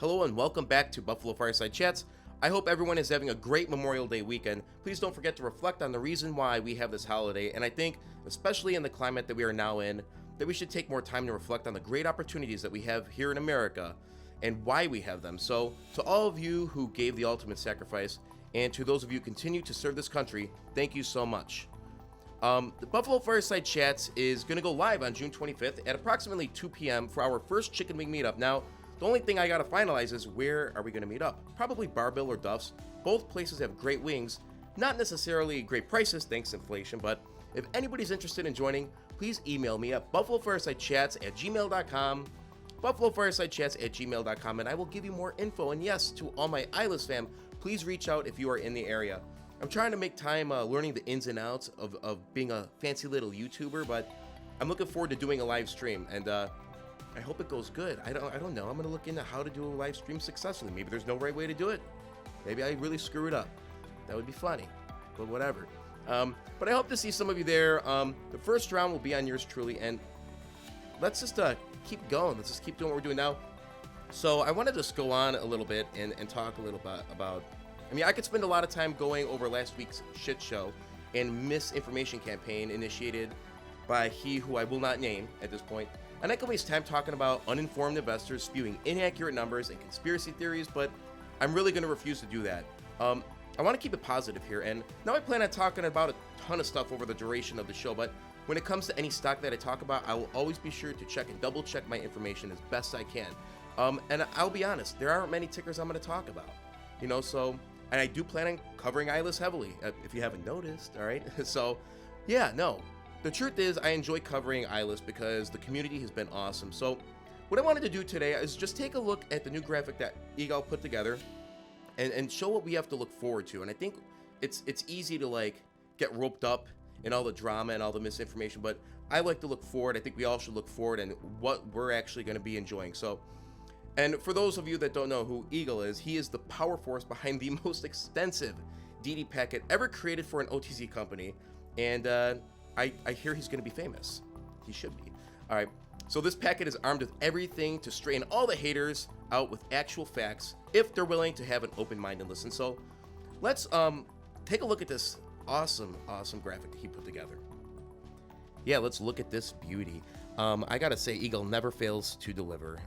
Hello and welcome back to Buffalo Fireside Chats. I hope everyone is having a great Memorial Day weekend. Please don't forget to reflect on the reason why we have this holiday, and I think, especially in the climate that we are now in, that we should take more time to reflect on the great opportunities that we have here in America and why we have them. So, to all of you who gave the ultimate sacrifice, and to those of you who continue to serve this country, thank you so much. The Buffalo Fireside Chats is going to go live on June 25th at approximately 2 p.m. for our first chicken wing meetup. Now, the only thing I got to finalize is where are we going to meet up? Probably Barbell or Duff's. Both places have great wings. Not necessarily great prices, thanks to inflation, but if anybody's interested in joining, please email me at buffalofiresidechats@gmail.com, buffalofiresidechats@gmail.com, and I will give you more info. And yes, to all my IGAL'S fam, please reach out if you are in the area. I'm trying to make time learning the ins and outs of being a fancy little YouTuber, but I'm looking forward to doing a live stream, and I hope it goes good. I don't know. I'm gonna look into how to do a live stream successfully. Maybe there's no right way to do it. Maybe I really screw it up. That would be funny, but whatever. But I hope to see some of you there. The first round will be on yours truly, and let's just keep going. Let's just keep doing what we're doing now. So I want to just go on a little bit and talk a little bit about. I mean, I could spend a lot of time going over last week's shit show and misinformation campaign initiated by he who I will not name at this point. And I could waste time talking about uninformed investors spewing inaccurate numbers and conspiracy theories, but I'm really going to refuse to do that. I want to keep it positive here, and now I plan on talking about a ton of stuff over the duration of the show, but when it comes to any stock that I talk about, I will always be sure to check and double check my information as best I can. And I'll be honest, there aren't many tickers I'm going to talk about, so, and I do plan on covering ILUS heavily, if you haven't noticed, all right? So, yeah, no. The truth is, I enjoy covering ILUS because the community has been awesome. So, what I wanted to do today is just take a look at the new graphic that IGAL put together and show what we have to look forward to. And I think it's easy to get roped up in all the drama and all the misinformation, but I like to look forward. I think we all should look forward and what we're actually going to be enjoying. So, and for those of you that don't know who IGAL is, he is the power force behind the most extensive DD packet ever created for an OTC company. And I hear he's going to be famous. He should be. All right. So this packet is armed with everything to straighten all the haters out with actual facts if they're willing to have an open mind and listen. So let's take a look at this awesome graphic that he put together. Yeah, let's look at this beauty. I got to say, IGAL never fails to deliver.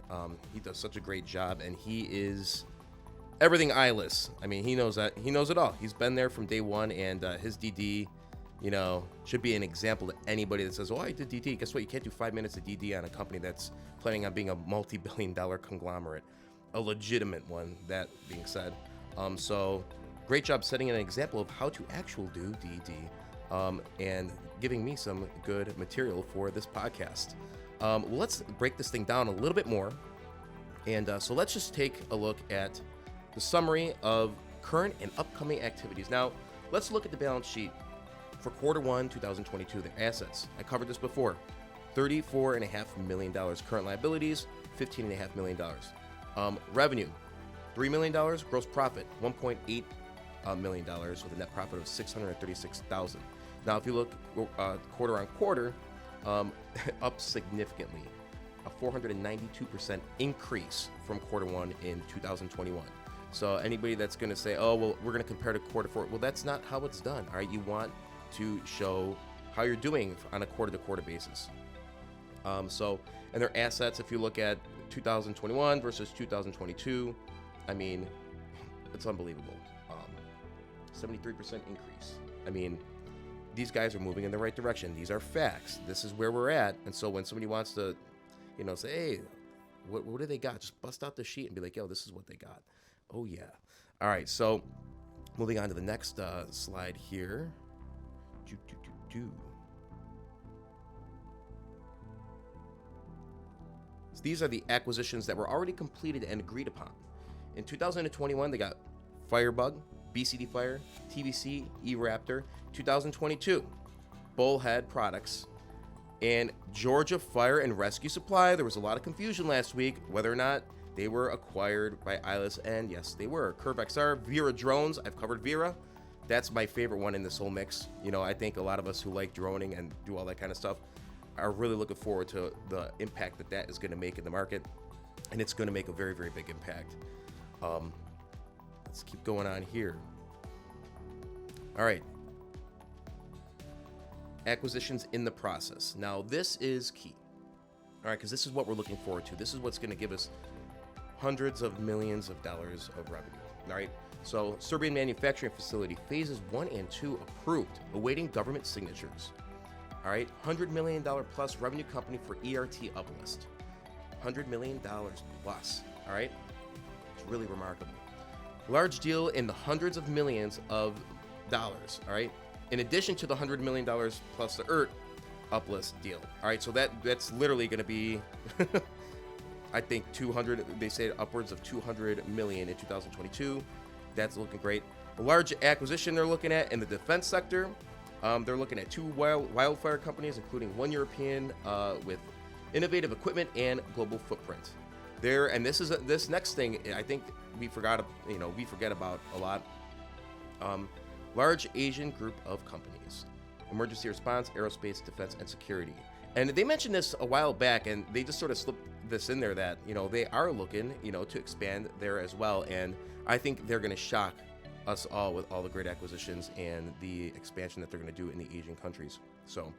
He does such a great job, and he is everything ILUS. I mean, he knows that. He knows it all. He's been there from day one, and his DD, should be an example to anybody that says, oh, I did DD. Guess what? You can't do 5 minutes of DD on a company that's planning on being a multi-billion-dollar conglomerate. A legitimate one, that being said. So great job setting an example of how to actually do DD and giving me some good material for this podcast. Let's break this thing down a little bit more. And so let's just take a look at the summary of current and upcoming activities. Now, let's look at the balance sheet. For quarter one, 2022, the assets, I covered this before, $34.5 million. Current liabilities, $15.5 million. Revenue, $3 million. Gross profit, $1.8 million with a net profit of $636,000. Now, if you look quarter on quarter, up significantly, a 492% increase from quarter one in 2021. So anybody that's going to say, oh, well, we're going to compare to quarter four, well, that's not how it's done. All right, you want to show how you're doing on a quarter-to-quarter basis. So, and their assets, if you look at 2021 versus 2022, I mean, it's unbelievable. 73% increase. I mean, these guys are moving in the right direction. These are facts. This is where we're at. And so when somebody wants to, say, hey, what do they got? Just bust out the sheet and be like, yo, this is what they got. Oh, yeah. All right, so moving on to the next slide here. So these are the acquisitions that were already completed and agreed upon. In 2021, they got Firebug, BCD Fire, TVC, E-Raptor. 2022, Bullhead Products, and Georgia Fire and Rescue Supply. There was a lot of confusion last week whether or not they were acquired by ILUS, and yes, they were. Curve XR, Vera Drones. I've covered Vera. That's my favorite one in this whole mix. I think a lot of us who like droning and do all that kind of stuff are really looking forward to the impact that is going to make in the market. and it's going to make a very, very big impact. Let's keep going on here. All right. Acquisitions in the process. Now, this is key. All right, because this is what we're looking forward to. This is what's going to give us hundreds of millions of dollars of revenue. All right. So, Serbian manufacturing facility phases 1 and 2 approved, awaiting government signatures. All right, $100 million plus revenue company for ERT uplist. $100 million plus. All right, it's really remarkable. Large deal in the hundreds of millions of dollars. All right, in addition to the $100 million plus the ERT uplist deal. All right, so that's literally going to be, I think 200. They say upwards of 200 million in 2022. That's looking great. A large acquisition they're looking at in the defense sector. They're looking at 2 wildfire companies, including 1 European with innovative equipment and global footprint. There, and this next thing I think we forget about a lot. Large Asian group of companies, emergency response, aerospace, defense, and security. And they mentioned this a while back, and they just sort of slipped this in there that they are looking to expand there as well. And I think they're going to shock us all with all the great acquisitions and the expansion that they're going to do in the Asian countries. So,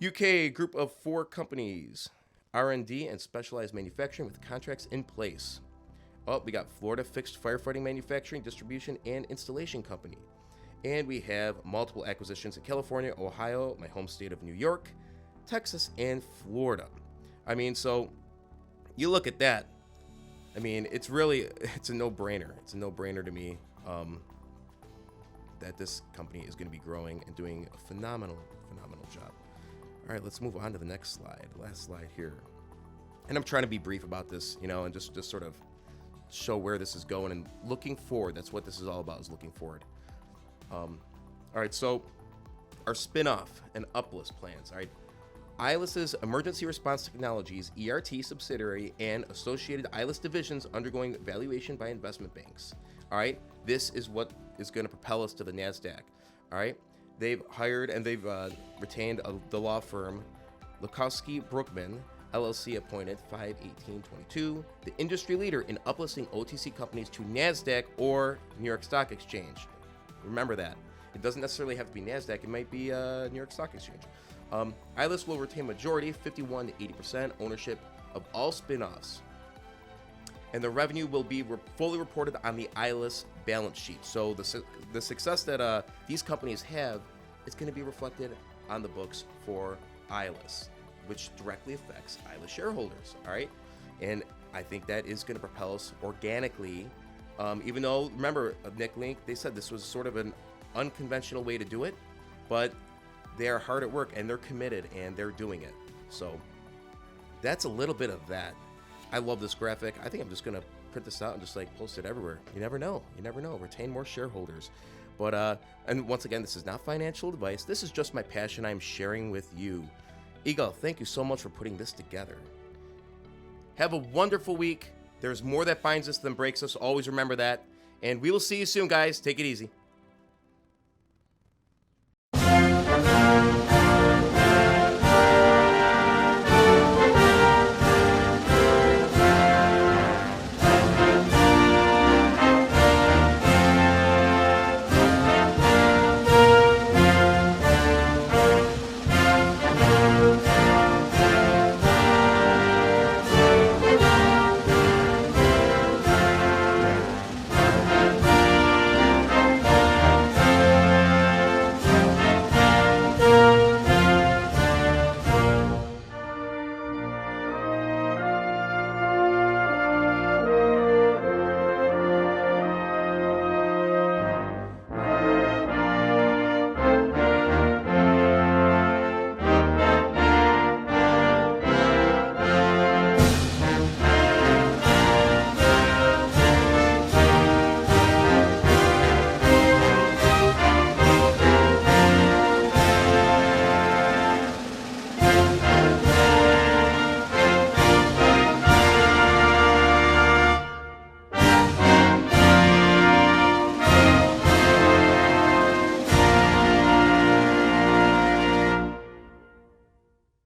UK group of 4 companies, R&D and specialized manufacturing with contracts in place. Oh, we got Florida fixed firefighting manufacturing, distribution, and installation company. And we have multiple acquisitions in California, Ohio, my home state of New York, Texas, and Florida. I mean, so you look at that. I mean, it's a no-brainer. It's a no-brainer to me that this company is going to be growing and doing a phenomenal job. All right, let's move on to the next slide. Last slide here. And I'm trying to be brief about this, and just sort of show where this is going and looking forward. That's what this is all about, is looking forward. All right, so our spin-off and uplist plans. All right, ILUS's Emergency Response Technologies, ERT subsidiary, and associated ILUS divisions undergoing valuation by investment banks. All right, this is what is going to propel us to the NASDAQ. All right, they've hired and they've retained the law firm Lukowski Brookman, LLC, appointed 5/18/22, the industry leader in uplisting OTC companies to NASDAQ or New York Stock Exchange. Remember that. It doesn't necessarily have to be NASDAQ. It might be New York Stock Exchange. ILUS will retain majority, 51 to 80% ownership of all spin-offs. And the revenue will be fully reported on the ILUS balance sheet. So the success that these companies have, it's going to be reflected on the books for ILUS, which directly affects ILUS shareholders. All right, and I think that is going to propel us organically. Even though, remember, Nick Link, they said this was sort of an unconventional way to do it, but they are hard at work and they're committed and they're doing it. So that's a little bit of that. I love this graphic. I think I'm just going to print this out and just post it everywhere. You never know. Retain more shareholders. But, and once again, this is not financial advice. This is just my passion I'm sharing with you. IGAL, thank you so much for putting this together. Have a wonderful week. There's more that binds us than breaks us. Always remember that. And we will see you soon, guys. Take it easy.